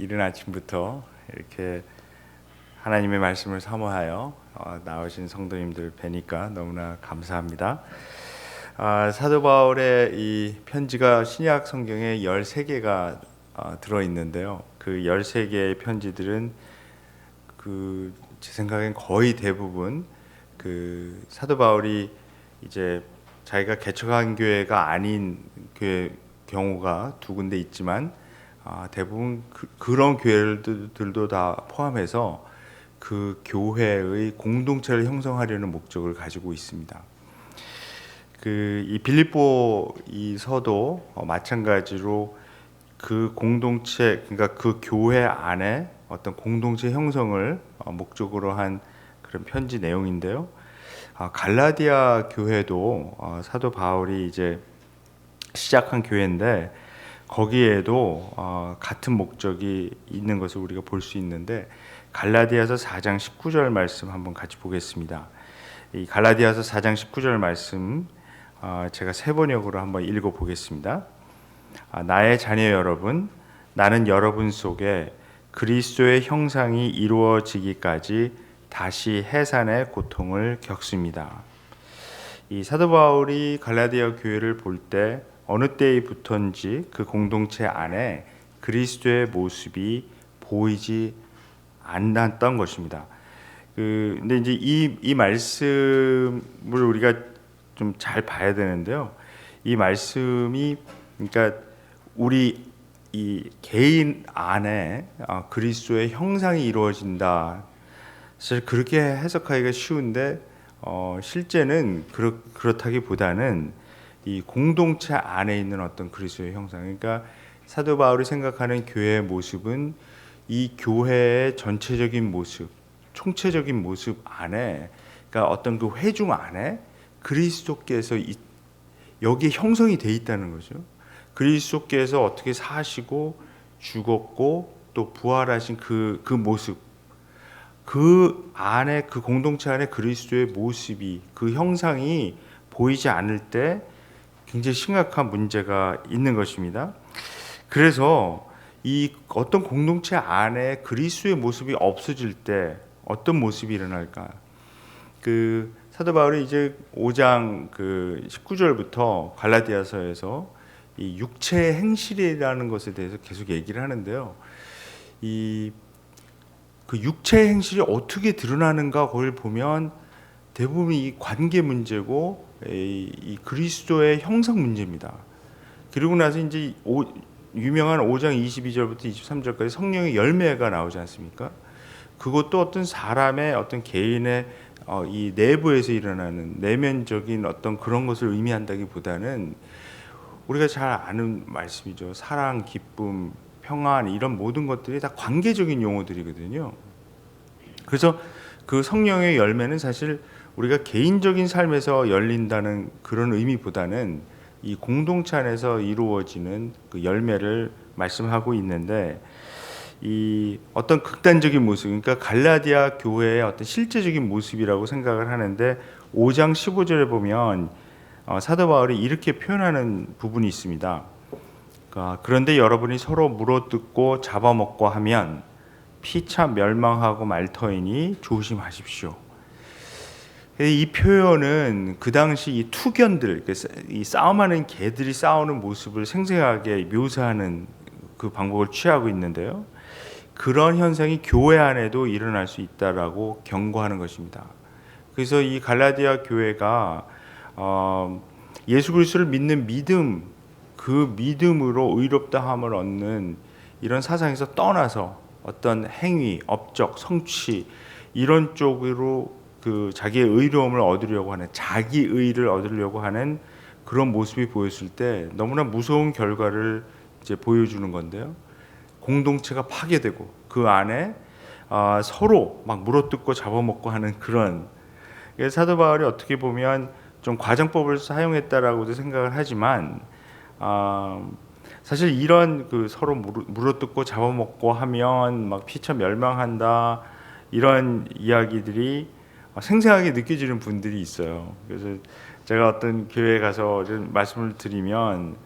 이른 아침부터 이렇게 하나님의 말씀을 사모하여 나오신 성도님들 뵈니까 너무나 감사합니다. 사도 바울의 이 편지가 신약 성경에 13개가 들어있는데요. 그 13개의 편지들은 제 생각엔 거의 대부분 사도 바울이 이제 자기가 개척한 교회가 아닌 교회 경우가 두 군데 있지만 대부분 그런 교회들도 다 포함해서 그 교회의 공동체를 형성하려는 목적을 가지고 있습니다. 이 빌립보 이 서도 마찬가지로 그 공동체, 그러니까 그 교회 안에 어떤 공동체 형성을 목적으로 한 그런 편지 내용인데요. 갈라디아 교회도 사도 바울이 이제 시작한 교회인데 거기에도 같은 목적이 있는 것을 우리가 볼 수 있는데, 갈라디아서 4장 19절 말씀 한번 같이 보겠습니다. 이 갈라디아서 4장 19절 말씀 제가 세 번역으로 한번 읽어 보겠습니다. 나의 자녀 여러분, 나는 여러분 속에 그리스도의 형상이 이루어지기까지 다시 해산의 고통을 겪습니다. 이 사도 바울이 갈라디아 교회를 볼 때 어느 때부터인지 그 공동체 안에 그리스도의 모습이 보이지 않았던 것입니다. 근데 이제 이 말씀을 우리가 좀 잘 봐야 되는데요. 이 말씀이 그러니까 우리 이 개인 안에 그리스도의 형상이 이루어진다. 사실 그렇게 해석하기가 쉬운데 실제는 그렇다기보다는 이 공동체 안에 있는 어떤 그리스도의 형상, 그러니까 사도 바울이 생각하는 교회의 모습은 이 교회의 전체적인 모습, 총체적인 모습 안에, 그러니까 어떤 그 회중 안에 그리스도께서 여기에 형성이 돼 있다는 거죠. 그리스도께서 어떻게 사시고 죽었고 또 부활하신 그 모습, 그 안에, 그 공동체 안에 그리스도의 모습이, 그 형상이 보이지 않을 때 굉장히 심각한 문제가 있는 것입니다. 그래서 이 어떤 공동체 안에 그리스도의 모습이 없어질 때 어떤 모습이 일어날까? 사도 바울이 이제 5장 19절부터 갈라디아서에서 이 육체의 행실이라는 것에 대해서 계속 얘기를 하는데요. 그 육체의 행실이 어떻게 드러나는가, 그걸 보면 대부분 이 관계 문제고 이 그리스도의 형상 문제입니다. 그리고 나서 이제 유명한 5장 22절부터 23절까지 성령의 열매가 나오지 않습니까? 그것도 어떤 사람의 어떤 개인의 이 내부에서 일어나는 내면적인 어떤 그런 것을 의미한다기보다는 우리가 잘 아는 말씀이죠. 사랑, 기쁨, 평안, 이런 모든 것들이 다 관계적인 용어들이거든요. 그래서 그 성령의 열매는 사실 우리가 개인적인 삶에서 열린다는 그런 의미보다는 이 공동체 안에서 이루어지는 그 열매를 말씀하고 있는데, 이 어떤 극단적인 모습, 그러니까 갈라디아 교회의 어떤 실제적인 모습이라고 생각을 하는데, 5장 15절에 보면 사도 바울이 이렇게 표현하는 부분이 있습니다. 그런데 여러분이 서로 물어뜯고 잡아먹고 하면 피차 멸망하고 말 터이니 조심하십시오. 이 표현은 그 당시 이 투견들, 이 싸움하는 개들이 싸우는 모습을 생생하게 묘사하는 그 방법을 취하고 있는데요. 그런 현상이 교회 안에도 일어날 수 있다라고 경고하는 것입니다. 그래서 이 갈라디아 교회가 예수 그리스도를 믿는 믿음, 그 믿음으로 의롭다함을 얻는 이런 사상에서 떠나서 어떤 행위, 업적, 성취 이런 쪽으로 자기의 의로움을 얻으려고 하는, 자기 의를 얻으려고 하는 그런 모습이 보였을 때 너무나 무서운 결과를 이제 보여주는 건데요. 공동체가 파괴되고 그 안에 서로 막 물어뜯고 잡아먹고 하는 그런, 사도 바울이 어떻게 보면 좀 과장법을 사용했다라고도 생각을 하지만 사실 이런 서로 물어뜯고 잡아먹고 하면 막 피차 멸망한다, 이런 이야기들이 생생하게 느껴지는 분들이 있어요. 그래서 제가 어떤 교회에 가서 말씀을 드리면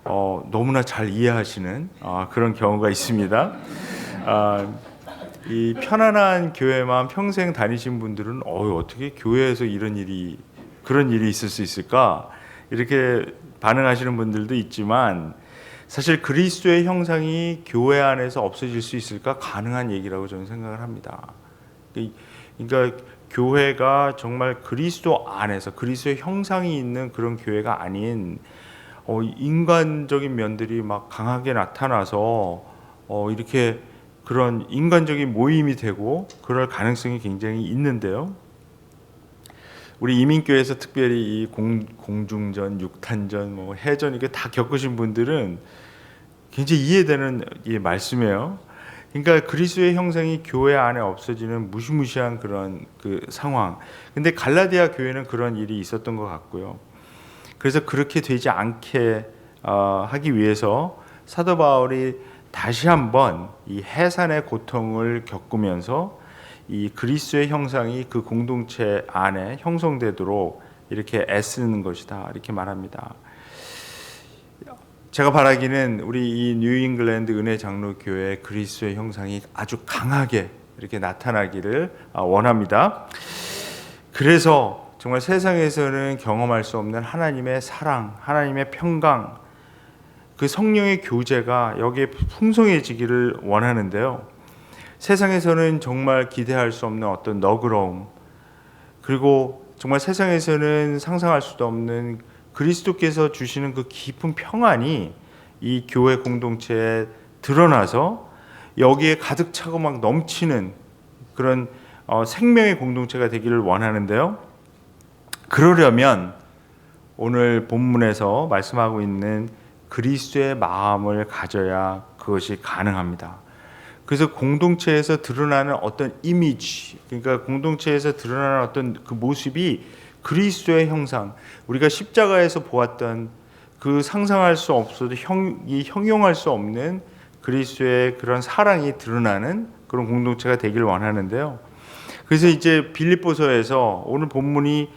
너무나 잘 이해하시는 그런 경우가 있습니다. 아, 이 편안한 교회만 평생 다니신 분들은 어떻게 교회에서 그런 일이 있을 수 있을까? 이렇게 반응하시는 분들도 있지만 사실 그리스도의 형상이 교회 안에서 없어질 수 있을까? 가능한 얘기라고 저는 생각을 합니다. 그러니까 교회가 정말 그리스도 안에서 그리스도의 형상이 있는 그런 교회가 아닌 인간적인 면들이 막 강하게 나타나서 이렇게 그런 인간적인 모임이 되고 그럴 가능성이 굉장히 있는데요. 우리 이민교회에서 특별히 이 공중전, 육탄전, 뭐 해전 이게 다 겪으신 분들은 굉장히 이해되는 말씀이에요. 그러니까 그리스도의 형상이 교회 안에 없어지는 무시무시한 그런 그 상황. 근데 갈라디아 교회는 그런 일이 있었던 것 같고요. 그래서 그렇게 되지 않게 하기 위해서 사도 바울이 다시 한번 이 해산의 고통을 겪으면서 이 그리스도의 형상이 그 공동체 안에 형성되도록 이렇게 애쓰는 것이다 이렇게 말합니다. 제가 바라기는 우리 이 뉴잉글랜드 은혜 장로교회 그리스도의 형상이 아주 강하게 이렇게 나타나기를 원합니다. 그래서 정말 세상에서는 경험할 수 없는 하나님의 사랑, 하나님의 평강, 그 성령의 교제가 여기에 풍성해지기를 원하는데요. 세상에서는 정말 기대할 수 없는 어떤 너그러움, 그리고 정말 세상에서는 상상할 수도 없는 그리스도께서 주시는 그 깊은 평안이 이 교회 공동체에 드러나서 여기에 가득 차고 막 넘치는 그런 생명의 공동체가 되기를 원하는데요. 그러려면 오늘 본문에서 말씀하고 있는 그리스도의 마음을 가져야 그것이 가능합니다. 그래서 공동체에서 드러나는 어떤 이미지, 그러니까 공동체에서 드러나는 어떤 그 모습이 그리스도의 형상, 우리가 십자가에서 보았던 그 상상할 수 없어도 형용할 수 없는 그리스도의 그런 사랑이 드러나는 그런 공동체가 되길 원하는데요. 그래서 이제 빌립보서에서 오늘 본문이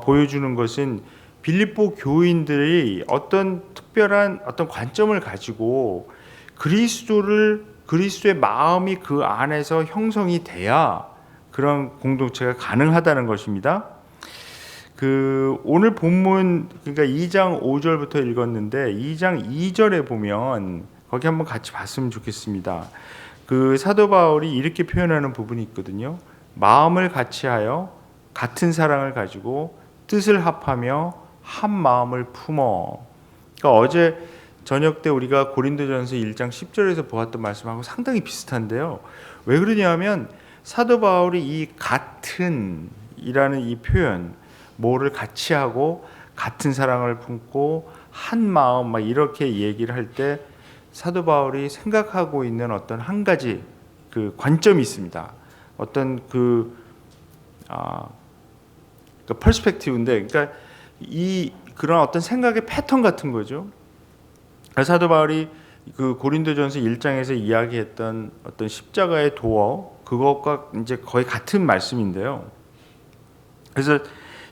보여주는 것은 빌립보 교인들이 어떤 특별한 어떤 관점을 가지고 그리스도의 마음이 그 안에서 형성이 돼야 그런 공동체가 가능하다는 것입니다. 오늘 본문 그러니까 2장 5절부터 읽었는데 2장 2절에 보면 거기 한번 같이 봤으면 좋겠습니다. 그 사도 바울이 이렇게 표현하는 부분이 있거든요. 마음을 같이하여 같은 사랑을 가지고 뜻을 합하며 한 마음을 품어. 그러니까 어제 저녁 때 우리가 고린도전서 1장 10절에서 보았던 말씀하고 상당히 비슷한데요. 왜 그러냐면 사도 바울이 이 같은이라는 이 표현, 뭐를 같이 하고 같은 사랑을 품고 한 마음 막 이렇게 얘기를 할 때 사도 바울이 생각하고 있는 어떤 한 가지 그 관점이 있습니다. 어떤 퍼스펙티브인데, 그러니까 그런 어떤 생각의 패턴 같은 거죠. 사도 바울이 그 고린도전서 1장에서 이야기했던 어떤 십자가의 도어, 그것과 이제 거의 같은 말씀인데요. 그래서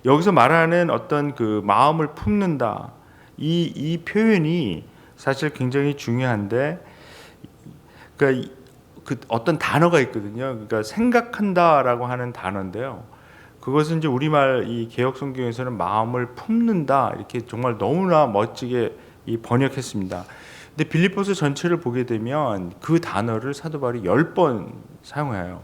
여기서 말하는 어떤 그 마음을 품는다, 이 표현이 사실 굉장히 중요한데, 그러니까 그 어떤 단어가 있거든요. 그러니까 생각한다라고 하는 단어인데요. 그것은 이제 우리말 이 개역 성경에서는 마음을 품는다 이렇게 정말 너무나 멋지게 번역했습니다. 근데 빌립보서 전체를 보게 되면 그 단어를 사도 바울이 10번 사용해요.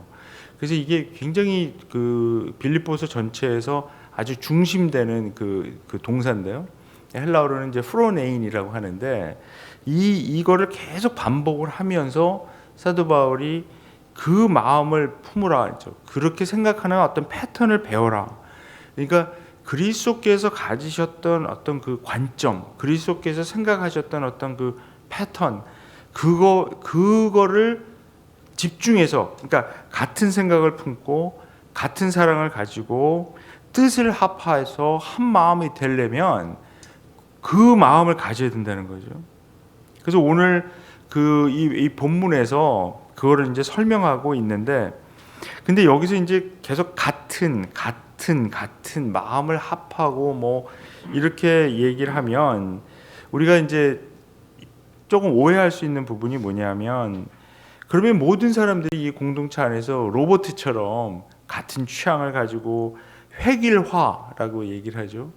그래서 이게 굉장히 그 빌립보서 전체에서 아주 중심되는 그 동사인데요. 헬라어로는 이제 프로네인이라고 하는데 이거를 계속 반복을 하면서 사도 바울이 그 마음을 품으라 했죠. 그렇게 생각하는 어떤 패턴을 배워라. 그러니까 그리스도께서 가지셨던 어떤 그 관점, 그리스도께서 생각하셨던 어떤 그 패턴, 그거를 집중해서, 그러니까 같은 생각을 품고 같은 사랑을 가지고 뜻을 합해서 한 마음이 되려면 그 마음을 가져야 된다는 거죠. 그래서 오늘 이 본문에서 그거를 이제 설명하고 있는데, 근데 여기서 이제 계속 같은 마음을 합하고 뭐 이렇게 얘기를 하면 우리가 이제 조금 오해할 수 있는 부분이 뭐냐면 그러면 모든 사람들이 이 공동체 안에서 로봇처럼 같은 취향을 가지고 획일화라고 얘기를 하죠.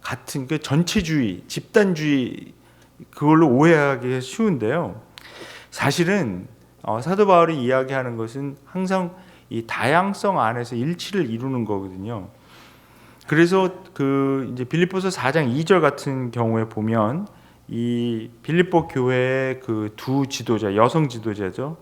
같은 그 전체주의, 집단주의 그걸로 오해하기 쉬운데요. 사실은 사도 바울이 이야기하는 것은 항상 이 다양성 안에서 일치를 이루는 거거든요. 그래서 그 이제 빌립보서 4장 2절 같은 경우에 보면 이 빌립보 교회의 그 두 지도자, 여성 지도자죠.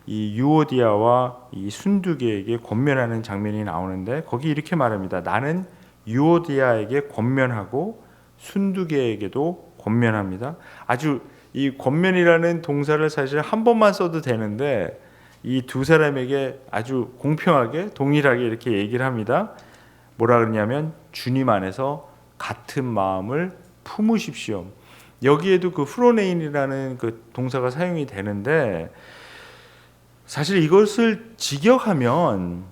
이 유오디아와 이 순두계에게 권면하는 장면이 나오는데 거기 이렇게 말합니다. 나는 유오디아에게 권면하고 순두계에게도 권면합니다. 아주 이 권면이라는 동사를 사실 한 번만 써도 되는데 이 두 사람에게 아주 공평하게 동일하게 이렇게 얘기를 합니다. 뭐라 그러냐면 주님 안에서 같은 마음을 품으십시오. 여기에도 그 프로네인이라는 그 동사가 사용이 되는데 사실 이것을 직역하면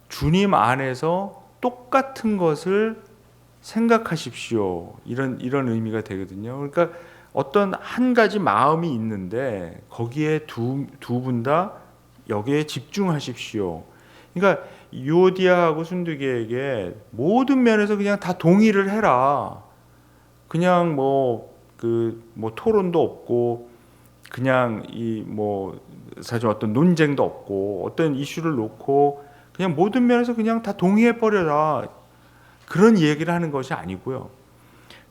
주님 안에서 똑같은 것을 생각하십시오. 이런 의미가 되거든요. 그러니까 어떤 한 가지 마음이 있는데 거기에 두 분 다 여기에 집중하십시오. 그러니까 유오디아하고 순두계에게 모든 면에서 그냥 다 동의를 해라. 그냥 뭐 토론도 없고 그냥 사실 어떤 논쟁도 없고 어떤 이슈를 놓고 그냥 모든 면에서 그냥 다 동의해 버려라. 그런 얘기를 하는 것이 아니고요.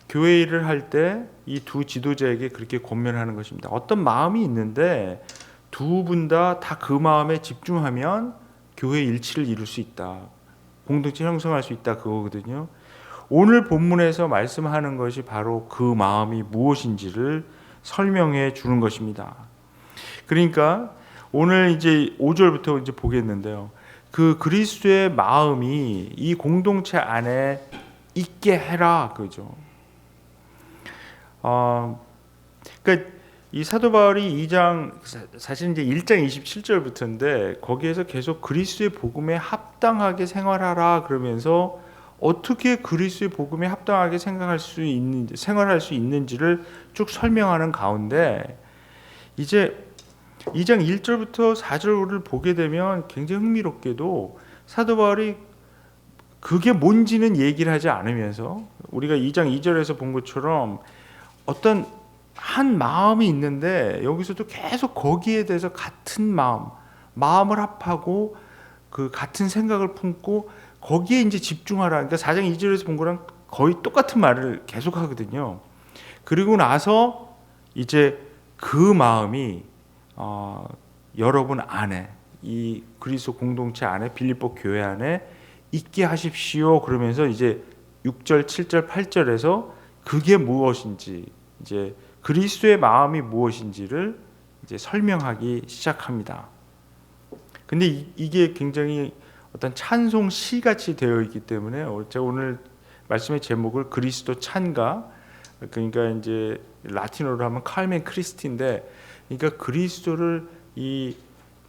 교회 일을 할 때 이 두 지도자에게 그렇게 권면하는 것입니다. 어떤 마음이 있는데 두 분 다 그 마음에 집중하면 교회 일치를 이룰 수 있다. 공동체 형성할 수 있다 그거거든요. 오늘 본문에서 말씀하는 것이 바로 그 마음이 무엇인지를 설명해 주는 것입니다. 그러니까 오늘 이제 5절부터 이제 보겠는데요. 그 그리스도의 마음이 이 공동체 안에 있게 해라 그죠. 그러니까 이 사도 바울이 2장 사실 이제 1장 27절부터인데 거기에서 계속 그리스도의 복음에 합당하게 생활하라 그러면서 어떻게 그리스도의 복음에 합당하게 생활할 수 있는지를 쭉 설명하는 가운데 이제 2장 1절부터 4절을 보게 되면 굉장히 흥미롭게도 사도 바울이 그게 뭔지는 얘기를 하지 않으면서 우리가 2장 2절에서 본 것처럼 어떤 한 마음이 있는데 여기서도 계속 거기에 대해서 같은 마음을 합하고 그 같은 생각을 품고 거기에 이제 집중하라. 그러니까 4장 2절에서 본 거랑 거의 똑같은 말을 계속 하거든요. 그리고 나서 이제 그 마음이 여러분 안에 이 그리스도 공동체 안에 빌립보 교회 안에 있게 하십시오. 그러면서 이제 6절, 7절, 8절에서 그게 무엇인지 이제 그리스도의 마음이 무엇인지를 이제 설명하기 시작합니다. 근데 이게 굉장히 어떤 찬송 시 같이 되어 있기 때문에 제가 오늘 말씀의 제목을 그리스도 찬가 그러니까 이제 라틴어로 하면 칼멘 크리스티인데 그러니까 그리스도를 이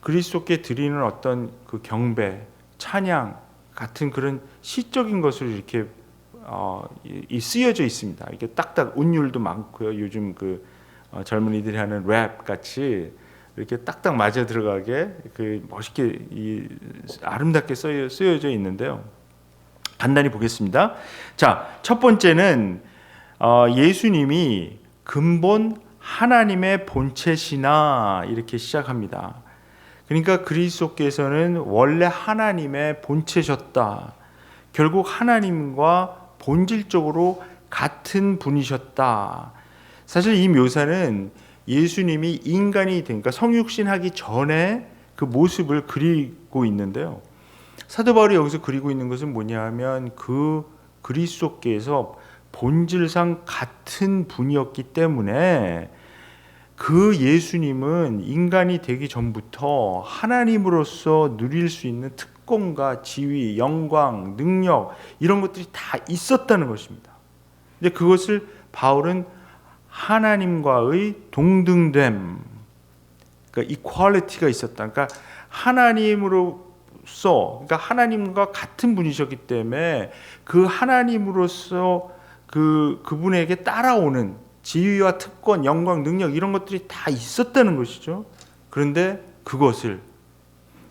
그리스도께 드리는 어떤 그 경배, 찬양 같은 그런 시적인 것을 이렇게 쓰여져 있습니다. 이게 딱딱 운율도 많고요. 요즘 그 젊은이들이 하는 랩 같이 이렇게 딱딱 맞아 들어가게 그 멋있게 아름답게 쓰여져 있는데요. 간단히 보겠습니다. 자, 첫 번째는 예수님이 근본 하나님의 본체시나 이렇게 시작합니다. 그러니까 그리스도께서는 원래 하나님의 본체셨다. 결국 하나님과 본질적으로 같은 분이셨다. 사실 이 묘사는 예수님이 인간이 되니까 성육신하기 전에 그 모습을 그리고 있는데요. 사도 바울이 여기서 그리고 있는 것은 뭐냐 하면 그 그리스도께서 본질상 같은 분이었기 때문에 그 예수님은 인간이 되기 전부터 하나님으로서 누릴 수 있는 특권과 지위, 영광, 능력 이런 것들이 다 있었다는 것입니다. 근데 그것을 바울은 하나님과의 동등됨, 그러니까 이퀄리티가 있었다. 그러니까 그러니까 하나님과 같은 분이셨기 때문에 그 하나님으로서 그분에게 따라오는 지위와 특권, 영광, 능력 이런 것들이 다 있었다는 것이죠. 그런데 그것을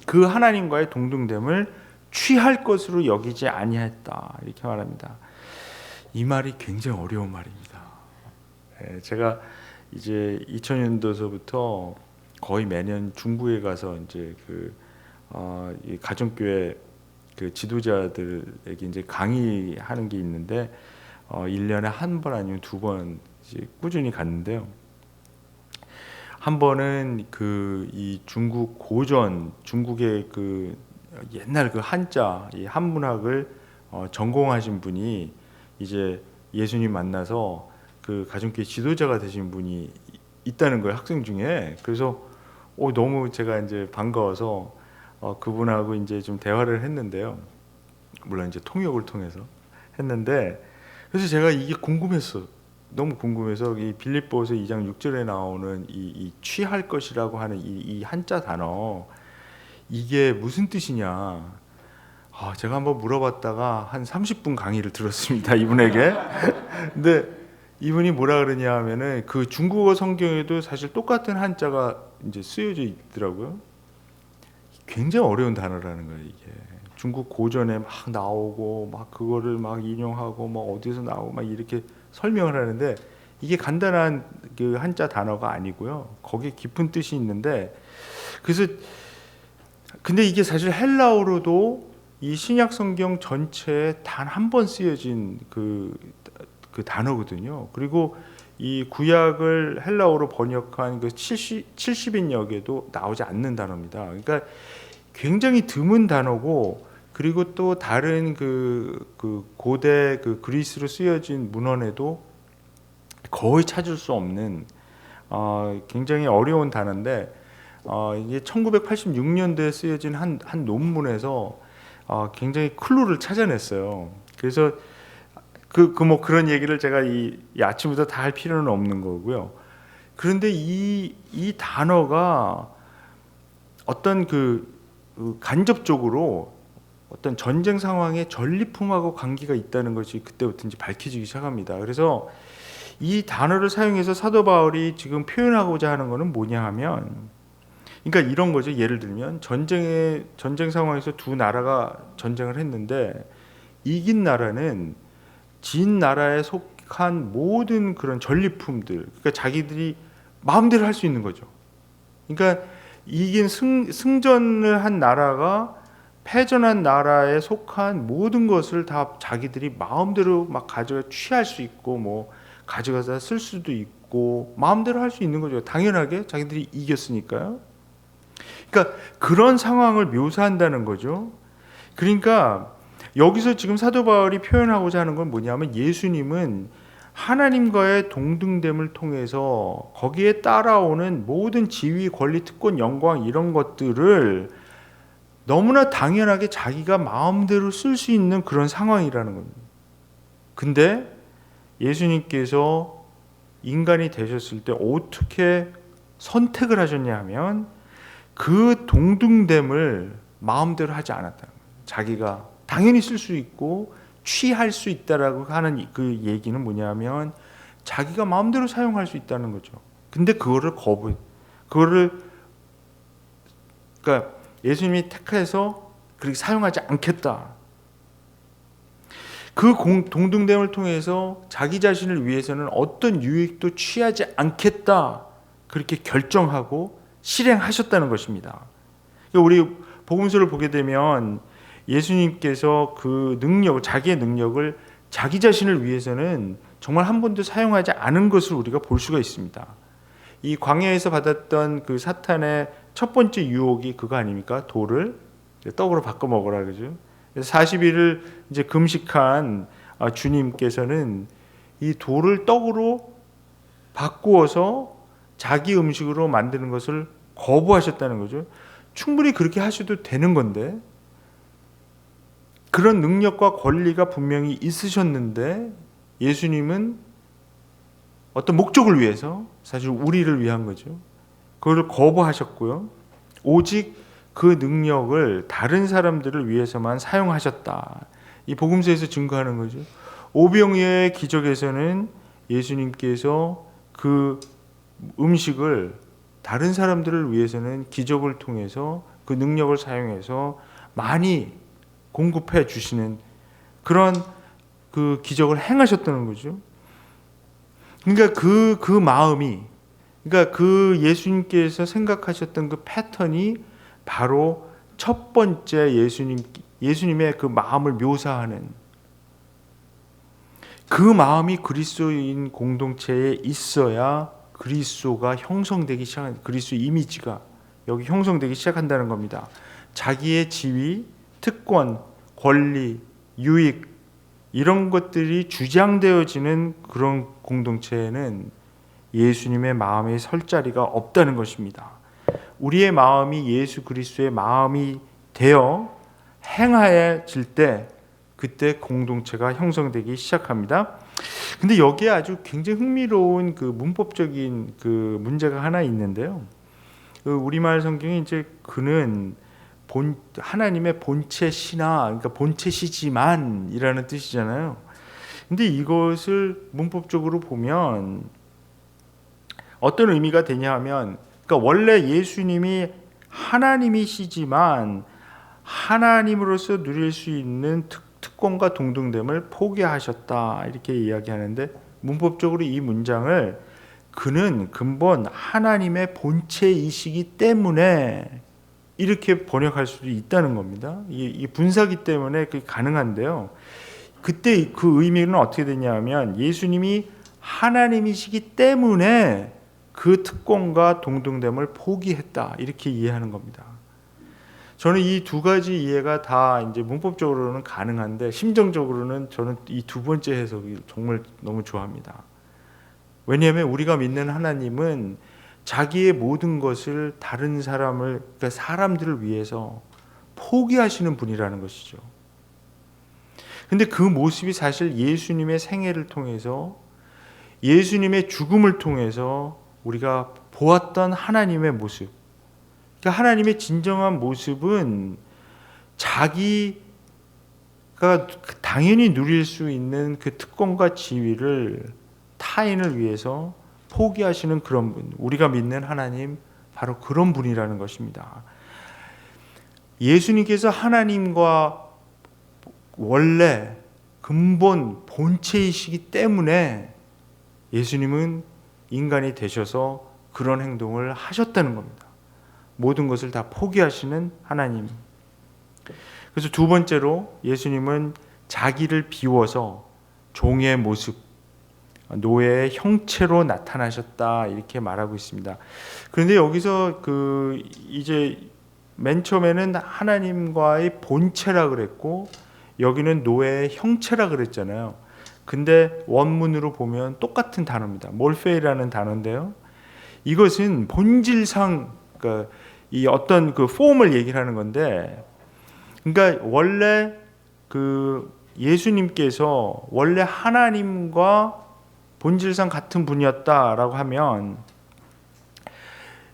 그 하나님과의 동등됨을 취할 것으로 여기지 아니했다 이렇게 말합니다. 이 말이 굉장히 어려운 말입니다. 제가 이제 2000년도서부터 거의 매년 중국에 가서 이제 이 가정교회 그 지도자들에게 이제 강의하는 게 있는데 1년에 한 번 아니면 두 번 꾸준히 갔는데요. 한 번은 이 중국 고전, 중국의 그 옛날 그 한자, 이 한문학을 전공하신 분이 이제 예수님 만나서 그 가정교회 지도자가 되신 분이 있다는 거예요, 학생 중에. 그래서 너무 제가 이제 반가워서 그분하고 이제 좀 대화를 했는데요. 물론 이제 통역을 통해서 했는데, 그래서 제가 이게 궁금했어. 너무 궁금해서 이 빌립보서 2장 6절에 나오는 이 취할 것이라고 하는 이 한자 단어, 이게 무슨 뜻이냐. 제가 한번 물어봤다가 한 30분 강의를 들었습니다, 이분에게. 근데 이분이 뭐라 그러냐 하면은 그 중국어 성경에도 사실 똑같은 한자가 이제 쓰여져 있더라고요. 굉장히 어려운 단어라는 거예요, 이게. 중국 고전에 막 나오고 막 그거를 막 인용하고 막 어디서 나오고 막 이렇게 설명을 하는데, 이게 간단한 그 한자 단어가 아니고요. 거기에 깊은 뜻이 있는데, 그래서 근데 이게 사실 헬라어로도 이 신약 성경 전체에 단 한 번 쓰여진 그 단어거든요. 그리고 이 구약을 헬라어로 번역한 그 70인역에도 나오지 않는 단어입니다. 그러니까 굉장히 드문 단어고, 그리고 또 다른 그 고대 그 그리스로 쓰여진 문헌에도 거의 찾을 수 없는 굉장히 어려운 단어인데, 이게 1986년도에 쓰여진 한 논문에서 굉장히 클루를 찾아냈어요. 그래서 뭐 그런 얘기를 제가 이 아침부터 다 할 필요는 없는 거고요. 그런데 이 단어가 어떤 간접적으로 어떤 전쟁 상황에 전리품하고 관계가 있다는 것이 그때부터 이제 밝혀지기 시작합니다. 그래서 이 단어를 사용해서 사도 바울이 지금 표현하고자 하는 것은 뭐냐 하면, 그러니까 이런 거죠. 예를 들면 전쟁 상황에서 두 나라가 전쟁을 했는데, 이긴 나라는 진 나라에 속한 모든 그런 전리품들, 그러니까 자기들이 마음대로 할 수 있는 거죠. 그러니까 이긴 승전을 한 나라가 패전한 나라에 속한 모든 것을 다 자기들이 마음대로 막 가져가 취할 수 있고, 뭐 가져가서 쓸 수도 있고, 마음대로 할 수 있는 거죠. 당연하게 자기들이 이겼으니까요. 그러니까 그런 상황을 묘사한다는 거죠. 그러니까 여기서 지금 사도 바울이 표현하고자 하는 건 뭐냐면, 예수님은 하나님과의 동등됨을 통해서 거기에 따라오는 모든 지위, 권리, 특권, 영광 이런 것들을 너무나 당연하게 자기가 마음대로 쓸 수 있는 그런 상황이라는 겁니다. 근데 예수님께서 인간이 되셨을 때 어떻게 선택을 하셨냐 하면, 그 동등됨을 마음대로 하지 않았다는 거예요. 자기가 당연히 쓸 수 있고 취할 수 있다라고 하는 그 얘기는 뭐냐면, 자기가 마음대로 사용할 수 있다는 거죠. 근데 그러니까 예수님이 택해서 그렇게 사용하지 않겠다. 그 동등됨을 통해서 자기 자신을 위해서는 어떤 유익도 취하지 않겠다. 그렇게 결정하고 실행하셨다는 것입니다. 우리 복음서를 보게 되면 예수님께서 그 자기의 능력을 자기 자신을 위해서는 정말 한 번도 사용하지 않은 것을 우리가 볼 수가 있습니다. 이 광야에서 받았던 그 사탄의 첫 번째 유혹이 그거 아닙니까? 돌을 떡으로 바꿔 먹으라 그러죠. 40일을 이제 금식한 주님께서는 이 돌을 떡으로 바꾸어서 자기 음식으로 만드는 것을 거부하셨다는 거죠. 충분히 그렇게 하셔도 되는 건데, 그런 능력과 권리가 분명히 있으셨는데, 예수님은 어떤 목적을 위해서, 사실 우리를 위한 거죠, 그걸 거부하셨고요. 오직 그 능력을 다른 사람들을 위해서만 사용하셨다. 이 복음서에서 증거하는 거죠. 오병이어의 기적에서는 예수님께서 그 음식을 다른 사람들을 위해서는 기적을 통해서 그 능력을 사용해서 많이 공급해 주시는 그런 그 기적을 행하셨다는 거죠. 그러니까 그 마음이, 그러니까 그 예수님께서 생각하셨던 그 패턴이 바로 첫 번째 예수님의 그 마음을 묘사하는 그 마음이 그리스도인 공동체에 있어야 그리스도가 형성되기 시작한, 그리스도 이미지가 여기 형성되기 시작한다는 겁니다. 자기의 지위, 특권, 권리, 유익 이런 것들이 주장되어지는 그런 공동체에는 예수님의 마음에 설 자리가 없다는 것입니다. 우리의 마음이 예수 그리스도의 마음이 되어 행하여질 때 그때 공동체가 형성되기 시작합니다. 근데 여기에 아주 굉장히 흥미로운 그 문법적인 그 문제가 하나 있는데요. 그 우리말 성경에 이제 그는 하나님의 본체시나, 그러니까 본체시지만이라는 뜻이잖아요. 근데 이것을 문법적으로 보면 어떤 의미가 되냐 하면, 그러니까 원래 예수님이 하나님이시지만 하나님으로서 누릴 수 있는 특권과 동등됨을 포기하셨다 이렇게 이야기하는데, 문법적으로 이 문장을 그는 근본 하나님의 본체이시기 때문에 이렇게 번역할 수도 있다는 겁니다. 이 분사기 때문에 그게 가능한데요. 그때 그 의미는 어떻게 되냐면 예수님이 하나님이시기 때문에 그 특권과 동등됨을 포기했다 이렇게 이해하는 겁니다. 저는 이 두 가지 이해가 다 이제 문법적으로는 가능한데 심정적으로는 저는 이 두 번째 해석이 정말 너무 좋아합니다. 왜냐하면 우리가 믿는 하나님은 자기의 모든 것을 다른 사람을, 그러니까 사람들을 위해서 포기하시는 분이라는 것이죠. 근데 그 모습이 사실 예수님의 생애를 통해서, 예수님의 죽음을 통해서 우리가 보았던 하나님의 모습, 그러니까 하나님의 진정한 모습은 자기가 당연히 누릴 수 있는 그 특권과 지위를 타인을 위해서 포기하시는 그런 분, 우리가 믿는 하나님 바로 그런 분이라는 것입니다. 예수님께서 하나님과 원래 근본 본체이시기 때문에 예수님은 인간이 되셔서 그런 행동을 하셨다는 겁니다. 모든 것을 다 포기하시는 하나님. 그래서 두 번째로 예수님은 자기를 비워서 종의 모습, 노예의 형체로 나타나셨다 이렇게 말하고 있습니다. 그런데 여기서 이제 맨 처음에는 하나님과의 본체라 그랬고 여기는 노예의 형체라 그랬잖아요. 근데 원문으로 보면 똑같은 단어입니다. 몰페이라는 단어인데요. 이것은 본질상 그러니까 이 어떤 그 폼을 얘기를 하는 건데, 그러니까 원래 그 예수님께서 원래 하나님과 본질상 같은 분이었다라고 하면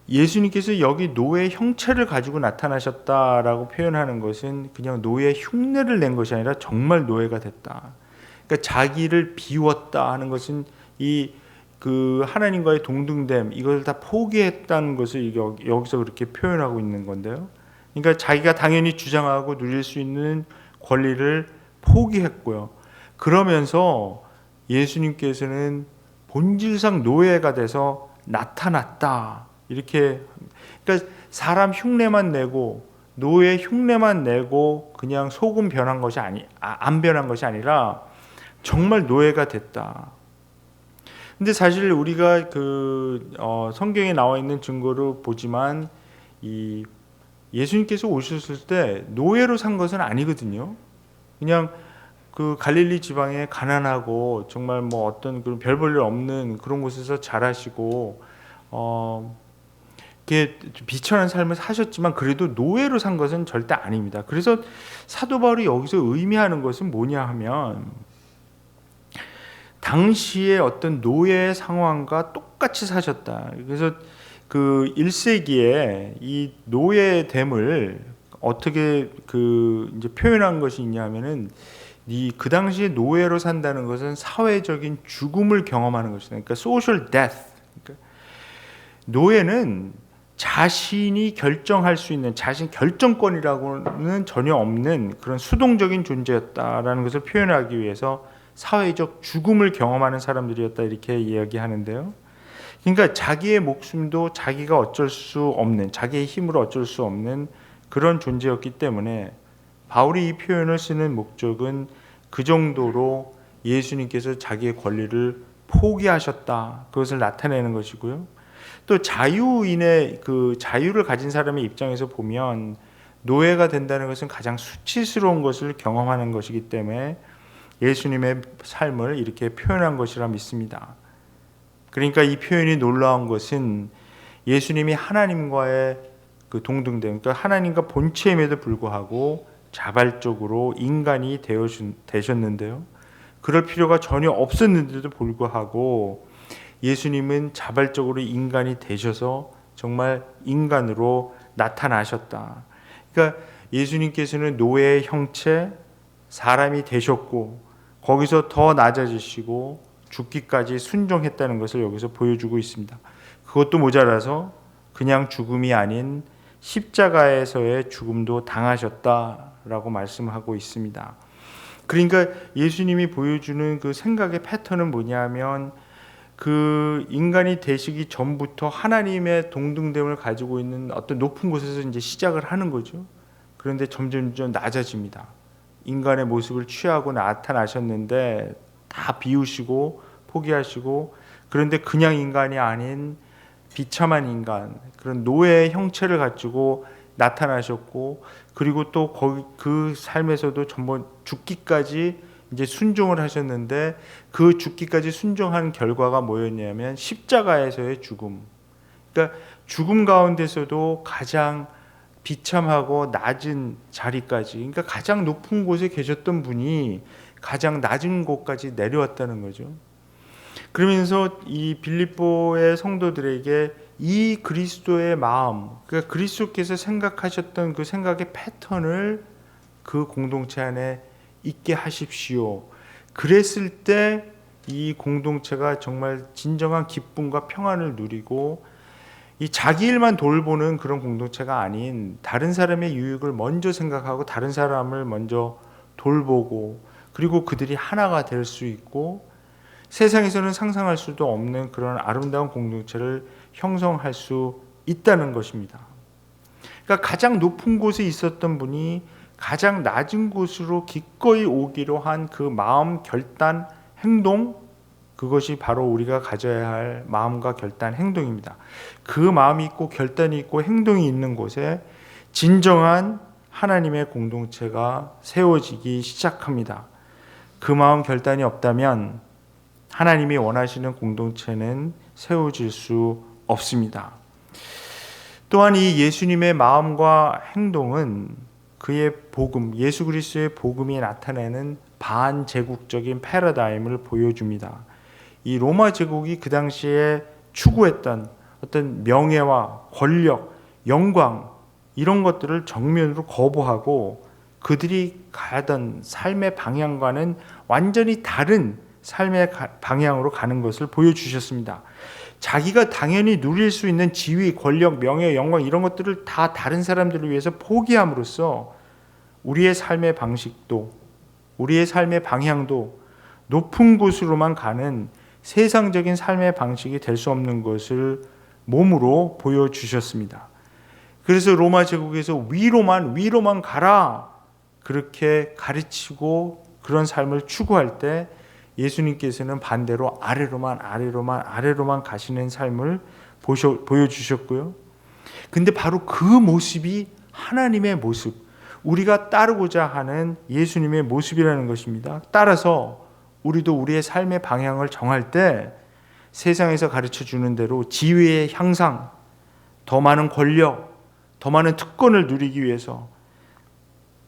예수님께서 여기 노예 형체를 가지고 나타나셨다라고 표현하는 것은 그냥 노예 흉내를 낸 것이 아니라 정말 노예가 됐다. 그러니까 자기를 비웠다 하는 것은 그 하나님과의 동등됨 이것을 다 포기했다는 것을 여기서 그렇게 표현하고 있는 건데요. 그러니까 자기가 당연히 주장하고 누릴 수 있는 권리를 포기했고요. 그러면서 예수님께서는 본질상 노예가 돼서 나타났다. 이렇게, 그러니까 사람 흉내만 내고 노예 흉내만 내고 그냥 속은 변한 것이 안 변한 것이 아니라 정말 노예가 됐다. 근데 사실 우리가 성경에 나와 있는 증거로 보지만 이 예수님께서 오셨을 때 노예로 산 것은 아니거든요. 그냥 그 갈릴리 지방에 가난하고 정말 뭐 어떤 그런 별 볼 일 없는 그런 곳에서 자라시고 이렇게 비천한 삶을 사셨지만 그래도 노예로 산 것은 절대 아닙니다. 그래서 사도 바울이 여기서 의미하는 것은 뭐냐 하면 당시의 어떤 노예의 상황과 똑같이 사셨다. 그래서 그 1세기에 이 노예됨을 어떻게 이제 표현한 것이 있냐면은 그 당시에 노예로 산다는 것은 사회적인 죽음을 경험하는 것이다. 그러니까 social death. 그러니까 노예는 자신이 결정할 수 있는 자신 결정권이라고는 전혀 없는 그런 수동적인 존재였다라는 것을 표현하기 위해서 사회적 죽음을 경험하는 사람들이었다 이렇게 이야기하는데요. 그러니까 자기의 목숨도 자기가 어쩔 수 없는, 자기의 힘으로 어쩔 수 없는 그런 존재였기 때문에 바울이 이 표현을 쓰는 목적은 그 정도로 예수님께서 자기의 권리를 포기하셨다, 그것을 나타내는 것이고요. 또 자유인의 그 자유를 가진 사람의 입장에서 보면 노예가 된다는 것은 가장 수치스러운 것을 경험하는 것이기 때문에 예수님의 삶을 이렇게 표현한 것이라 믿습니다. 그러니까 이 표현이 놀라운 것은 예수님이 하나님과의 그 동등됨, 그러니까 하나님과 본체임에도 불구하고 자발적으로 인간이 되셨는데요. 그럴 필요가 전혀 없었는데도 불구하고 예수님은 자발적으로 인간이 되셔서 정말 인간으로 나타나셨다. 그러니까 예수님께서는 노예의 형체, 사람이 되셨고 거기서 더 낮아지시고 죽기까지 순종했다는 것을 여기서 보여주고 있습니다. 그것도 모자라서 그냥 죽음이 아닌 십자가에서의 죽음도 당하셨다라고 말씀하고 있습니다. 그러니까 예수님이 보여주는 그 생각의 패턴은 뭐냐면 그 인간이 되시기 전부터 하나님의 동등됨을 가지고 있는 어떤 높은 곳에서 이제 시작을 하는 거죠. 그런데 점점 낮아집니다. 인간의 모습을 취하고 나타나셨는데 다 비우시고 포기하시고, 그런데 그냥 인간이 아닌 비참한 인간, 그런 노예의 형체를 가지고 나타나셨고, 그리고 또 그 삶에서도 전부 죽기까지 이제 순종을 하셨는데 그 죽기까지 순종한 결과가 뭐였냐면 십자가에서의 죽음. 그러니까 죽음 가운데서도 가장 비참하고 낮은 자리까지, 그러니까 가장 높은 곳에 계셨던 분이 가장 낮은 곳까지 내려왔다는 거죠. 그러면서 이 빌립보의 성도들에게 이 그리스도의 마음, 그러니까 그리스도께서 생각하셨던 그 생각의 패턴을 그 공동체 안에 있게 하십시오. 그랬을 때 이 공동체가 정말 진정한 기쁨과 평안을 누리고 이 자기 일만 돌보는 그런 공동체가 아닌 다른 사람의 유익을 먼저 생각하고 다른 사람을 먼저 돌보고 그리고 그들이 하나가 될 수 있고 세상에서는 상상할 수도 없는 그런 아름다운 공동체를 형성할 수 있다는 것입니다. 그러니까 가장 높은 곳에 있었던 분이 가장 낮은 곳으로 기꺼이 오기로 한 그 마음, 결단, 행동, 그것이 바로 우리가 가져야 할 마음과 결단, 행동입니다. 그 마음이 있고 결단이 있고 행동이 있는 곳에 진정한 하나님의 공동체가 세워지기 시작합니다. 그 마음, 결단이 없다면 하나님이 원하시는 공동체는 세워질 수 없습니다. 또한 이 예수님의 마음과 행동은 그의 복음, 예수 그리스도의 복음이 나타내는 반제국적인 패러다임을 보여줍니다. 이 로마 제국이 그 당시에 추구했던 어떤 명예와 권력, 영광 이런 것들을 정면으로 거부하고 그들이 가던 삶의 방향과는 완전히 다른 삶의 방향으로 가는 것을 보여주셨습니다. 자기가 당연히 누릴 수 있는 지위, 권력, 명예, 영광 이런 것들을 다 다른 사람들을 위해서 포기함으로써 우리의 삶의 방식도 우리의 삶의 방향도 높은 곳으로만 가는 세상적인 삶의 방식이 될 수 없는 것을 몸으로 보여주셨습니다. 그래서 로마 제국에서 위로만 가라 그렇게 가르치고 그런 삶을 추구할 때 예수님께서는 반대로 아래로만 가시는 삶을 보여주셨고요. 근데 바로 그 모습이 하나님의 모습, 우리가 따르고자 하는 예수님의 모습이라는 것입니다. 따라서 우리도 우리의 삶의 방향을 정할 때 세상에서 가르쳐 주는 대로 지위의 향상, 더 많은 권력, 더 많은 특권을 누리기 위해서,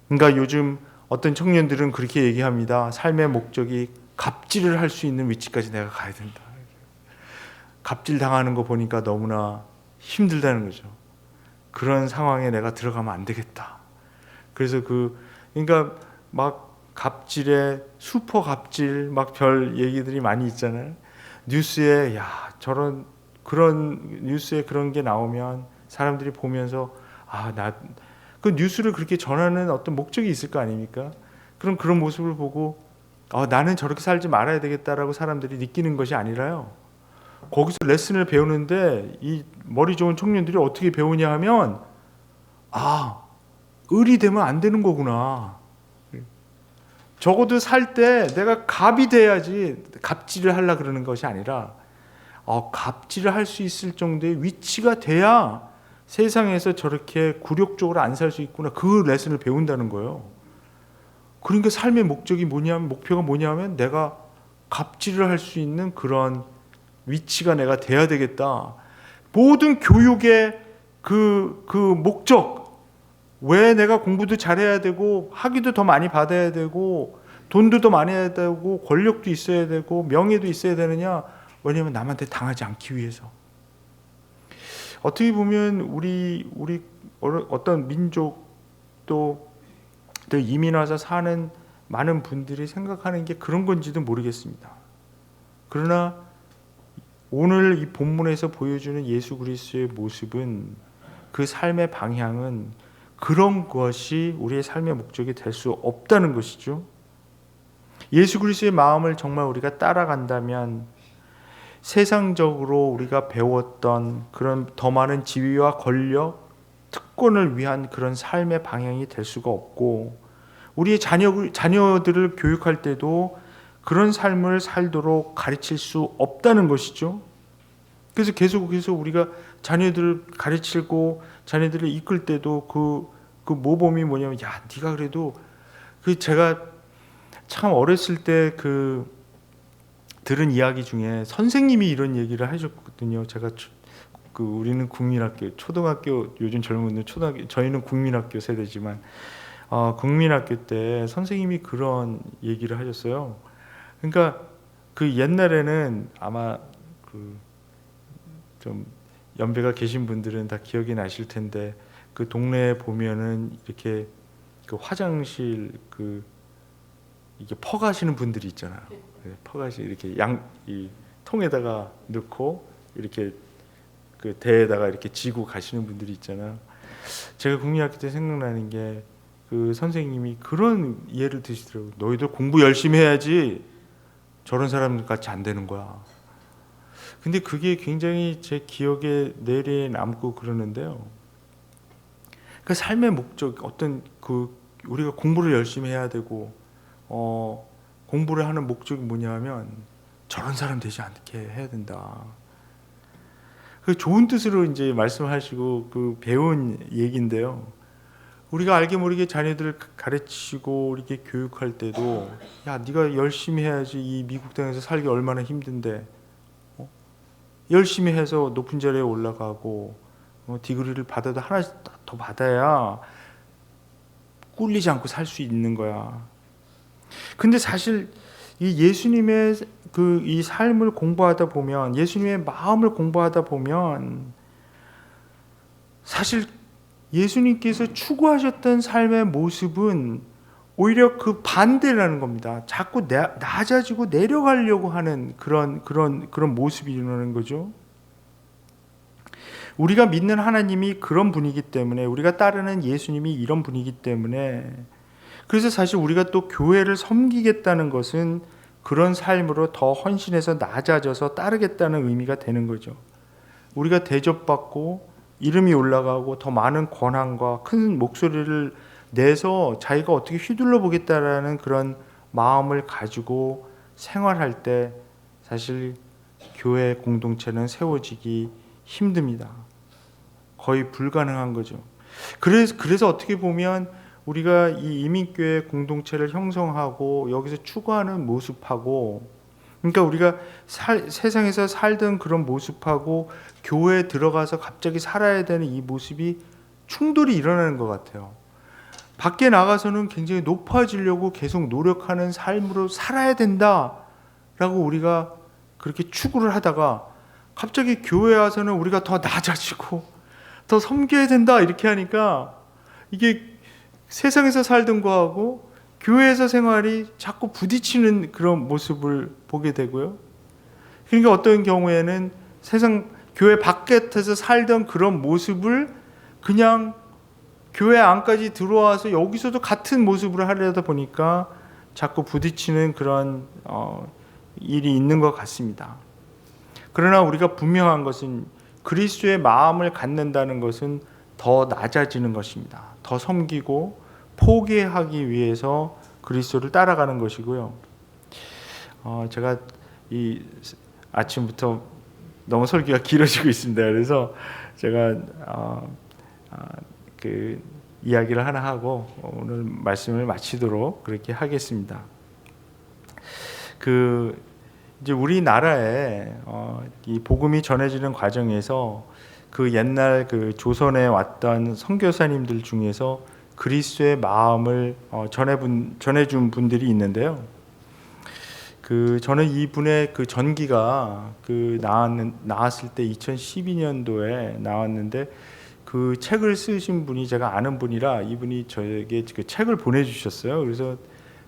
그러니까 요즘 어떤 청년들은 그렇게 얘기합니다. 삶의 목적이 갑질을 할 수 있는 위치까지 내가 가야 된다. 갑질 당하는 거 보니까 너무나 힘들다는 거죠. 그런 상황에 내가 들어가면 안 되겠다. 그래서 그러니까 막 갑질에 슈퍼 갑질 막 별 얘기들이 많이 있잖아요. 뉴스에 야 저런 그런 뉴스에 그런 게 나오면 사람들이 보면서 그 뉴스를 그렇게 전하는 어떤 목적이 있을 거 아닙니까? 그럼 그런 모습을 보고 나는 저렇게 살지 말아야 되겠다라고 사람들이 느끼는 것이 아니라요. 거기서 레슨을 배우는데 이 머리 좋은 청년들이 어떻게 배우냐 하면 을이 되면 안 되는 거구나. 적어도 살 때 내가 갑이 돼야지 갑질을 하려고 그러는 것이 아니라 갑질을 할 수 있을 정도의 위치가 돼야 세상에서 저렇게 굴욕적으로 안 살 수 있구나. 그 레슨을 배운다는 거예요. 그러니까 삶의 목표가 뭐냐면 내가 갑질을 할 수 있는 그런 위치가 내가 돼야 되겠다. 모든 교육의 그 목적, 왜 내가 공부도 잘해야 되고 학위도 더 많이 받아야 되고 돈도 더 많이 해야 되고 권력도 있어야 되고 명예도 있어야 되느냐? 왜냐하면 남한테 당하지 않기 위해서. 어떻게 보면 우리 어떤 민족도 이민 와서 사는 많은 분들이 생각하는 게 그런 건지도 모르겠습니다. 그러나 오늘 이 본문에서 보여주는 예수 그리스도의 모습은, 그 삶의 방향은 그런 것이 우리의 삶의 목적이 될 수 없다는 것이죠. 예수 그리스도의 마음을 정말 우리가 따라간다면 세상적으로 우리가 배웠던 그런 더 많은 지위와 권력, 특권을 위한 그런 삶의 방향이 될 수가 없고, 우리의 자녀들을 교육할 때도 그런 삶을 살도록 가르칠 수 없다는 것이죠. 그래서 계속해서 우리가 자녀들을 가르치고 자녀들을 이끌 때도 그 모범이 뭐냐면, 네가 그래도 제가 참 어렸을 때 들은 이야기 중에 선생님이 이런 얘기를 하셨거든요. 제가 우리는 국민학교, 초등학교, 요즘 젊은 분들 초등학교, 저희는 국민학교 세대지만 국민학교 때 선생님이 그런 얘기를 하셨어요. 그러니까 옛날에는 아마 좀 연배가 계신 분들은 다 기억이 나실 텐데, 그 동네에 보면은 이렇게 화장실 이게 퍼가시는 분들이 있잖아요. 퍼가시 이렇게 이 통에다가 넣고 이렇게 대에다가 이렇게 지고 가시는 분들이 있잖아요. 제가 국민학교 때 생각나는 게 선생님이 그런 예를 드시더라고요. 너희들 공부 열심히 해야지 저런 사람들 같이 안 되는 거야. 근데 그게 굉장히 제 기억에 내리에 남고 그러는데요. 그 삶의 목적, 어떤 우리가 공부를 열심히 해야 되고 공부를 하는 목적이 뭐냐면 저런 사람 되지 않게 해야 된다. 그 좋은 뜻으로 이제 말씀하시고 배운 얘기인데요. 우리가 알게 모르게 자녀들을 가르치고 이렇게 교육할 때도, 네가 열심히 해야지, 이 미국 땅에서 살기 얼마나 힘든데 열심히 해서 높은 자리에 올라가고 디그리를 받아도 하나씩 더 받아야 꿀리지 않고 살 수 있는 거야. 근데 사실 이 예수님의 이 삶을 공부하다 보면, 예수님의 마음을 공부하다 보면, 사실 예수님께서 추구하셨던 삶의 모습은 오히려 그 반대라는 겁니다. 자꾸 낮아지고 내려가려고 하는 그런 모습이 일어나는 거죠. 우리가 믿는 하나님이 그런 분이기 때문에, 우리가 따르는 예수님이 이런 분이기 때문에, 그래서 사실 우리가 또 교회를 섬기겠다는 것은 그런 삶으로 더 헌신해서 낮아져서 따르겠다는 의미가 되는 거죠. 우리가 대접받고 이름이 올라가고 더 많은 권한과 큰 목소리를 내서 자기가 어떻게 휘둘러 보겠다라는 그런 마음을 가지고 생활할 때 사실 교회 공동체는 세워지기 힘듭니다. 거의 불가능한 거죠. 그래서 어떻게 보면 우리가 이 이민교회 공동체를 형성하고 여기서 추구하는 모습하고, 그러니까 우리가 세상에서 살던 그런 모습하고 교회에 들어가서 갑자기 살아야 되는 이 모습이 충돌이 일어나는 것 같아요. 밖에 나가서는 굉장히 높아지려고 계속 노력하는 삶으로 살아야 된다라고 우리가 그렇게 추구를 하다가, 갑자기 교회에 와서는 우리가 더 낮아지고 더 섬겨야 된다 이렇게 하니까, 이게 세상에서 살던 거하고 교회에서 생활이 자꾸 부딪히는 그런 모습을 보게 되고요. 그러니까 어떤 경우에는 세상 교회 바깥에서 살던 그런 모습을 그냥 교회 안까지 들어와서 여기서도 같은 모습으로 하려다 보니까 자꾸 부딪히는 그런 일이 있는 것 같습니다. 그러나 우리가 분명한 것은 그리스도의 마음을 갖는다는 것은 더 낮아지는 것입니다. 더 섬기고 포기하기 위해서 그리스도를 따라가는 것이고요. 제가 이 아침부터 너무 설교가 길어지고 있습니다. 그래서 제가 그 이야기를 하나 하고 오늘 말씀을 마치도록 그렇게 하겠습니다. 이제 우리나라에 이 복음이 전해지는 과정에서 그 옛날 그 조선에 왔던 선교사님들 중에서 그리스도의 마음을 전해준 분들이 있는데요. 저는 이분의 그 전기가 나왔을 때 2012년도에 나왔는데 그 책을 쓰신 분이 제가 아는 분이라 이분이 저에게 그 책을 보내주셨어요. 그래서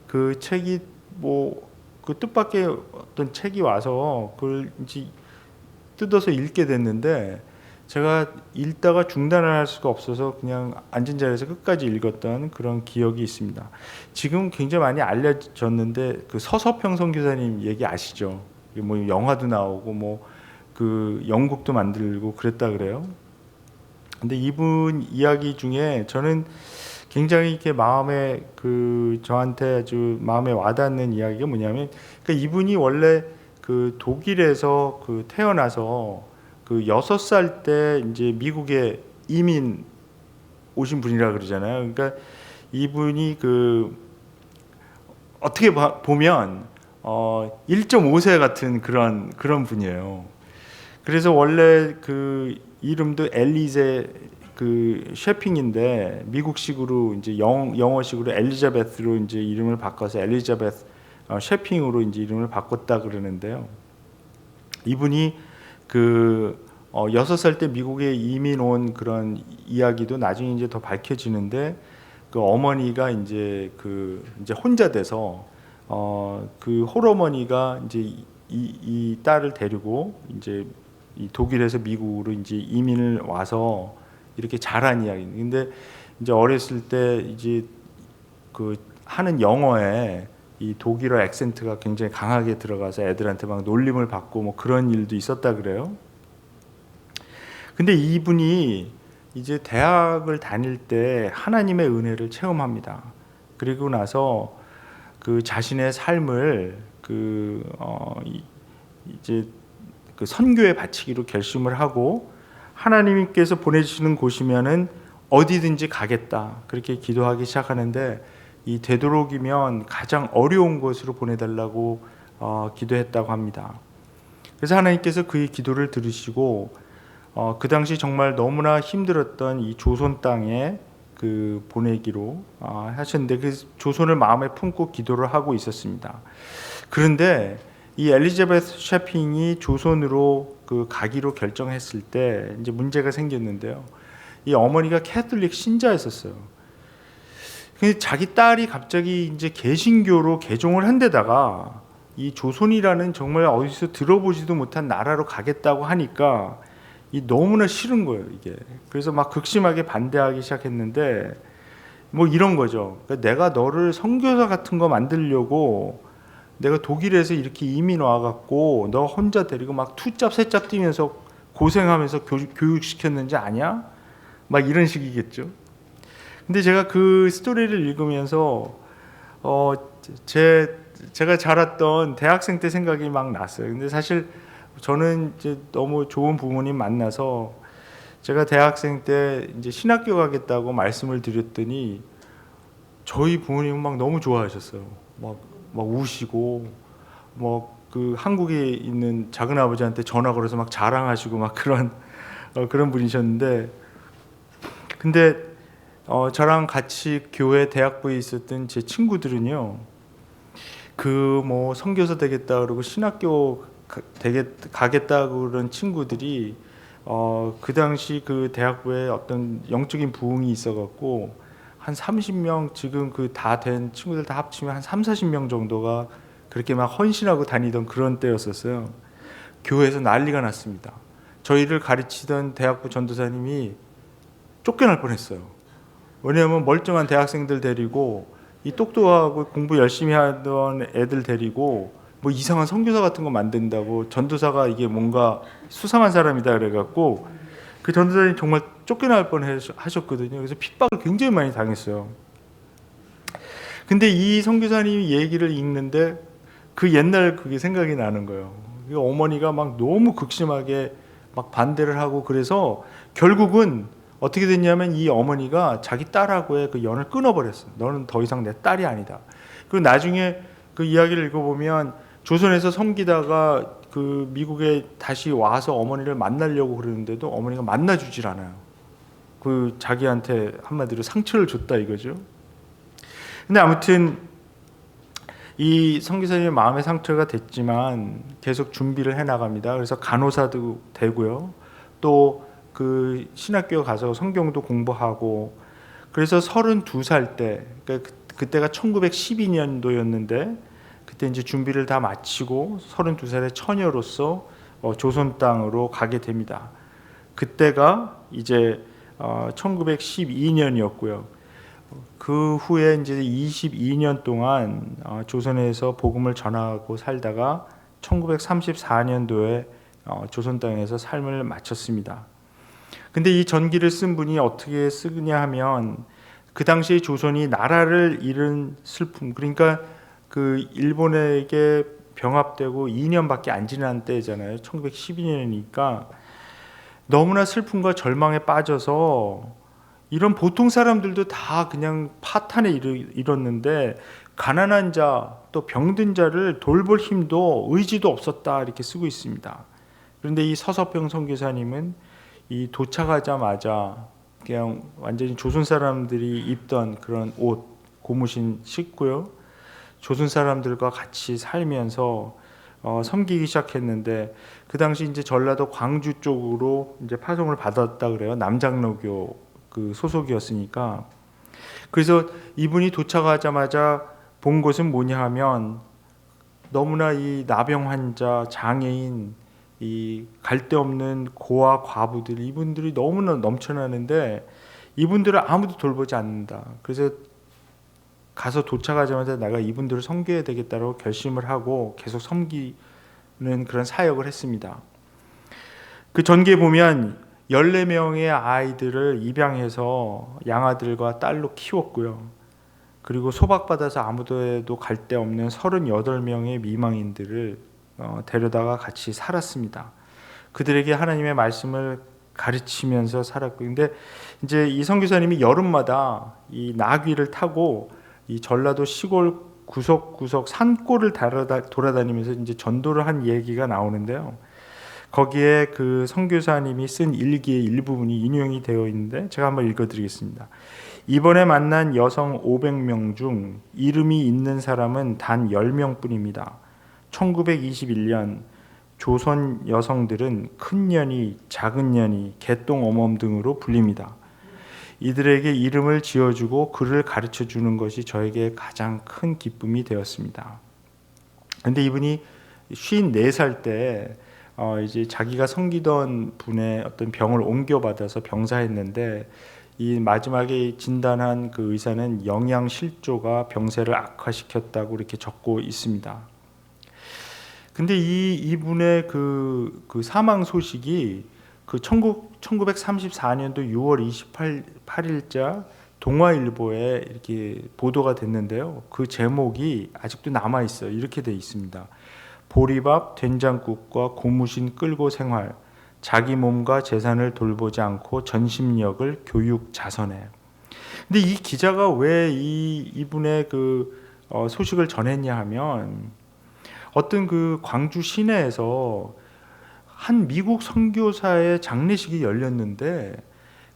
그 책이 그 뜻밖의 어떤 책이 와서 그걸 이제 뜯어서 읽게 됐는데 제가 읽다가 중단을 할 수가 없어서 그냥 앉은 자리에서 끝까지 읽었던 그런 기억이 있습니다. 지금 굉장히 많이 알려졌는데 그 서서평 선교사님 얘기 아시죠? 뭐 영화도 나오고 뭐 그 영국도 만들고 그랬다 그래요. 근데 이분 이야기 중에 저는 굉장히 이렇게 저한테 아주 마음에 와닿는 이야기가 뭐냐면, 그러니까 이분이 원래 그 독일에서 태어나서 6살 때 이제 미국에 이민 오신 분이라 그러잖아요. 그러니까 이분이 어떻게 보면 1.5세 같은 그런 분이에요. 그래서 원래 이름도 엘리제 셰핑인데 미국식으로 이제 영어식으로 엘리자베스로 이제 이름을 바꿔서 엘리자베스 셰핑으로 이제 이름을 바꿨다 그러는데요. 이분이 6살 때 미국에 이민 온 그런 이야기도 나중에 이제 더 밝혀지는데 그 어머니가 이제 혼자 돼서 그 홀어머니가 이제 이 딸을 데리고 이제 이 독일에서 미국으로 이제 이민을 와서 이렇게 자란 이야기인데, 근데 이제 어렸을 때 이제 하는 영어에 이 독일어 액센트가 굉장히 강하게 들어가서 애들한테 막 놀림을 받고 뭐 그런 일도 있었다 그래요. 근데 이분이 이제 대학을 다닐 때 하나님의 은혜를 체험합니다. 그리고 나서 자신의 삶을 이제 선교에 바치기로 결심을 하고, 하나님께서 보내주시는 곳이면은 어디든지 가겠다 그렇게 기도하기 시작하는데, 이 되도록이면 가장 어려운 곳으로 보내달라고 기도했다고 합니다. 그래서 하나님께서 그의 기도를 들으시고 그 당시 정말 너무나 힘들었던 이 조선 땅에 보내기로 하셨는데, 그 조선을 마음에 품고 기도를 하고 있었습니다. 그런데 이 엘리자베스 셰핑이 조선으로 가기로 결정했을 때 이제 문제가 생겼는데요. 이 어머니가 캐톨릭 신자였었어요. 근데 자기 딸이 갑자기 이제 개신교로 개종을 한 데다가 이 조선이라는 정말 어디서 들어보지도 못한 나라로 가겠다고 하니까 너무나 싫은 거예요, 이게. 그래서 막 극심하게 반대하기 시작했는데, 뭐 이런 거죠. 그러니까 내가 너를 선교사 같은 거 만들려고 내가 독일에서 이렇게 이민 와갖고 너 혼자 데리고 막 투잡 세잡 뛰면서 고생하면서 교육시켰는지 아냐? 막 이런 식이겠죠. 근데 제가 그 스토리를 읽으면서 제가 자랐던 대학생 때 생각이 막 났어요. 근데 사실 저는 이제 너무 좋은 부모님 만나서 제가 대학생 때 이제 신학교 가겠다고 말씀을 드렸더니 저희 부모님은 막 너무 좋아하셨어요. 막 우시고 한국에 있는 작은 아버지한테 전화 걸어서 막 자랑하시고 막 그런 분이셨는데, 근데 저랑 같이 교회 대학부에 있었던 제 친구들은요, 선교사 되겠다 그러고 신학교 가겠다고 그런 친구들이 그 당시 그 대학부에 어떤 영적인 부흥이 있어갖고 한 30명, 지금 다 된 친구들 다 합치면 한 30-40명 정도가 그렇게 막 헌신하고 다니던 그런 때였었어요. 교회에서 난리가 났습니다. 저희를 가르치던 대학부 전도사님이 쫓겨날 뻔했어요. 왜냐하면 멀쩡한 대학생들 데리고 이 똑똑하고 공부 열심히 하던 애들 데리고 뭐 이상한 선교사 같은 거 만든다고, 전도사가 이게 뭔가 수상한 사람이다 그래갖고 그 전도사님 정말 쫓겨날 뻔 하셨거든요. 그래서 핍박을 굉장히 많이 당했어요. 근데 이 선교사님 얘기를 읽는데 그 옛날 그게 생각이 나는 거예요. 어머니가 막 너무 극심하게 막 반대를 하고, 그래서 결국은 어떻게 됐냐면 이 어머니가 자기 딸하고의 그 연을 끊어버렸어요. 너는 더 이상 내 딸이 아니다. 그리고 나중에 그 이야기를 읽어보면 조선에서 섬기다가 그 미국에 다시 와서 어머니를 만나려고 그러는데도 어머니가 만나주질 않아요. 그 자기한테 한마디로 상처를 줬다 이거죠. 근데 아무튼 이 선교사님의 마음의 상처가 됐지만 계속 준비를 해나갑니다. 그래서 간호사도 되고요. 또 그 신학교 가서 성경도 공부하고, 그래서 32살 때, 그러니까 그때가 1912년도였는데 그때 이제 준비를 다 마치고 32살의 처녀로서 조선 땅으로 가게 됩니다. 그때가 이제 1912년이었고요. 그 후에 이제 22년 동안 조선에서 복음을 전하고 살다가 1934년도에 조선 땅에서 삶을 마쳤습니다. 근데 이 전기를 쓴 분이 어떻게 쓰느냐 하면, 그 당시에 조선이 나라를 잃은 슬픔, 그러니까 그 일본에게 병합되고 2년밖에 안 지난 때잖아요. 1912년이니까 너무나 슬픔과 절망에 빠져서 이런 보통 사람들도 다 그냥 파탄에 이뤘는데 가난한 자, 또 병든 자를 돌볼 힘도 의지도 없었다 이렇게 쓰고 있습니다. 그런데 이 서서평 선교사님은 이 도착하자마자 그냥 완전히 조선 사람들이 입던 그런 옷, 고무신 신고요. 조선 사람들과 같이 살면서 섬기기 시작했는데, 그 당시 이제 전라도 광주 쪽으로 이제 파송을 받았다 그래요. 남장로교 그 소속이었으니까. 그래서 이분이 도착하자마자 본 것은 뭐냐 하면, 너무나 이 나병 환자, 장애인, 이 갈데없는 고아 과부들, 이분들이 너무나 넘쳐나는데 이분들을 아무도 돌보지 않는다. 그래서 가서 도착하자마자 내가 이분들을 섬겨야 되겠다고 결심을 하고 계속 섬기는 그런 사역을 했습니다. 그 전기에 보면 14명의 아이들을 입양해서 양아들과 딸로 키웠고요. 그리고 소박받아서 아무데도 갈 데 없는 38명의 미망인들을 데려다가 같이 살았습니다. 그들에게 하나님의 말씀을 가르치면서 살았고, 근데 이제 이 선교사님이 여름마다 이 나귀를 타고 이 전라도 시골 구석구석 산골을 돌아다니면서 이제 전도를 한 얘기가 나오는데요. 거기에 그 선교사님이 쓴 일기의 일부분이 인용이 되어 있는데 제가 한번 읽어드리겠습니다. 이번에 만난 여성 500명 중 이름이 있는 사람은 단 10명뿐입니다. 1921년 조선 여성들은 큰 년이, 작은 년이, 개똥어멈 등으로 불립니다. 이들에게 이름을 지어주고 글을 가르쳐주는 것이 저에게 가장 큰 기쁨이 되었습니다. 그런데 이분이 54살 때 이제 자기가 섬기던 분의 어떤 병을 옮겨받아서 병사했는데, 이 마지막에 진단한 그 의사는 영양실조가 병세를 악화시켰다고 이렇게 적고 있습니다. 근데 이분의 그 사망 소식이 그 1934년도 6월 28일자 동아일보에 이렇게 보도가 됐는데요. 그 제목이 아직도 남아 있어요. 이렇게 돼 있습니다. 보리밥, 된장국과 고무신 끌고 생활, 자기 몸과 재산을 돌보지 않고 전심력을 교육 자선해. 근데 이 기자가 왜 이분의 그 소식을 전했냐 하면, 어떤 그 광주 시내에서 한 미국 선교사의 장례식이 열렸는데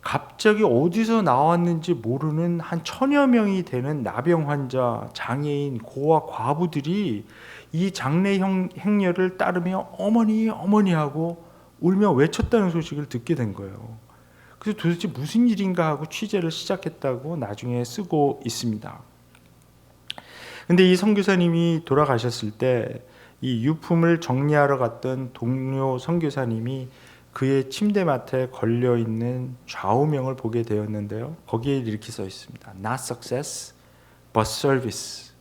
갑자기 어디서 나왔는지 모르는 한 1000여 명이 되는 나병 환자, 장애인, 고아 과부들이 이 장례 행렬을 따르며 어머니 어머니 하고 울며 외쳤다는 소식을 듣게 된 거예요. 그래서 도대체 무슨 일인가 하고 취재를 시작했다고 나중에 쓰고 있습니다. 근데 이 선교사님이 돌아가셨을 때 이 유품을 정리하러 갔던 동료 선교사님이 그의 침대맡에 걸려 있는 좌우명을 보게 되었는데요. 거기에 이렇게 써 있습니다. Not success, but service.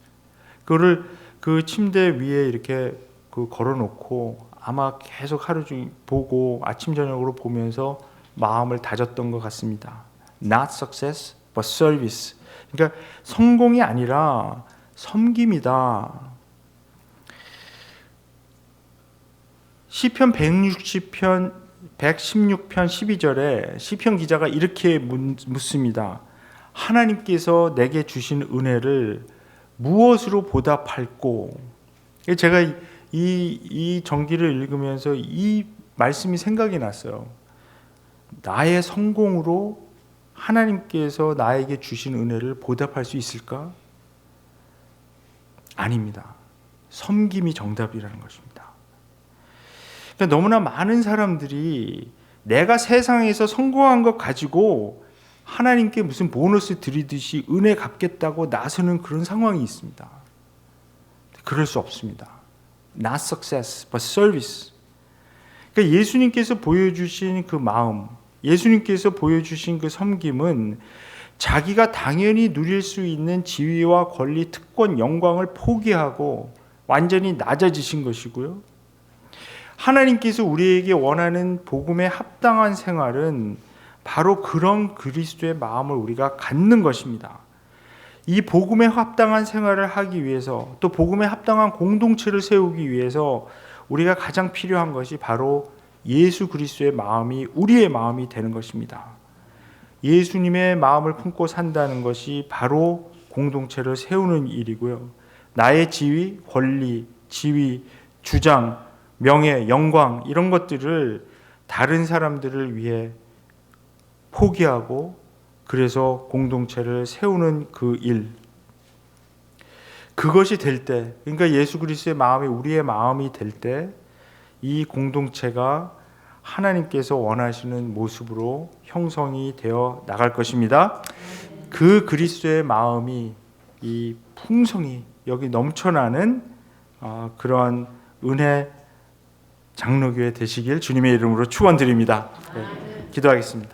그거를 그 침대 위에 이렇게 걸어놓고 아마 계속 하루 종일 보고 아침 저녁으로 보면서 마음을 다졌던 것 같습니다. Not success, but service. 그러니까 성공이 아니라 섬김이다. 시편 116편 12절에 시편 기자가 이렇게 묻습니다. 하나님께서 내게 주신 은혜를 무엇으로 보답할꼬? 제가 이 정기를 읽으면서 이 말씀이 생각이 났어요. 나의 성공으로 하나님께서 나에게 주신 은혜를 보답할 수 있을까? 아닙니다. 섬김이 정답이라는 것입니다. 그러니까 너무나 많은 사람들이 내가 세상에서 성공한 것 가지고 하나님께 무슨 보너스 드리듯이 은혜 갚겠다고 나서는 그런 상황이 있습니다. 그럴 수 없습니다. Not success, but service. 그러니까 예수님께서 보여주신 그 마음, 예수님께서 보여주신 그 섬김은 자기가 당연히 누릴 수 있는 지위와 권리, 특권, 영광을 포기하고 완전히 낮아지신 것이고요. 하나님께서 우리에게 원하는 복음에 합당한 생활은 바로 그런 그리스도의 마음을 우리가 갖는 것입니다. 이 복음에 합당한 생활을 하기 위해서 또 복음에 합당한 공동체를 세우기 위해서 우리가 가장 필요한 것이 바로 예수 그리스도의 마음이 우리의 마음이 되는 것입니다. 예수님의 마음을 품고 산다는 것이 바로 공동체를 세우는 일이고요. 나의 지위, 권리, 지위, 주장, 명예, 영광 이런 것들을 다른 사람들을 위해 포기하고 그래서 공동체를 세우는 그 일, 그것이 될 때, 그러니까 예수 그리스도의 마음이 우리의 마음이 될 때 이 공동체가 하나님께서 원하시는 모습으로 형성이 되어 나갈 것입니다. 그 그리스도의 마음이 이 풍성히 여기 넘쳐나는 그런 은혜 장로교회 되시길 주님의 이름으로 축원드립니다. 네, 기도하겠습니다.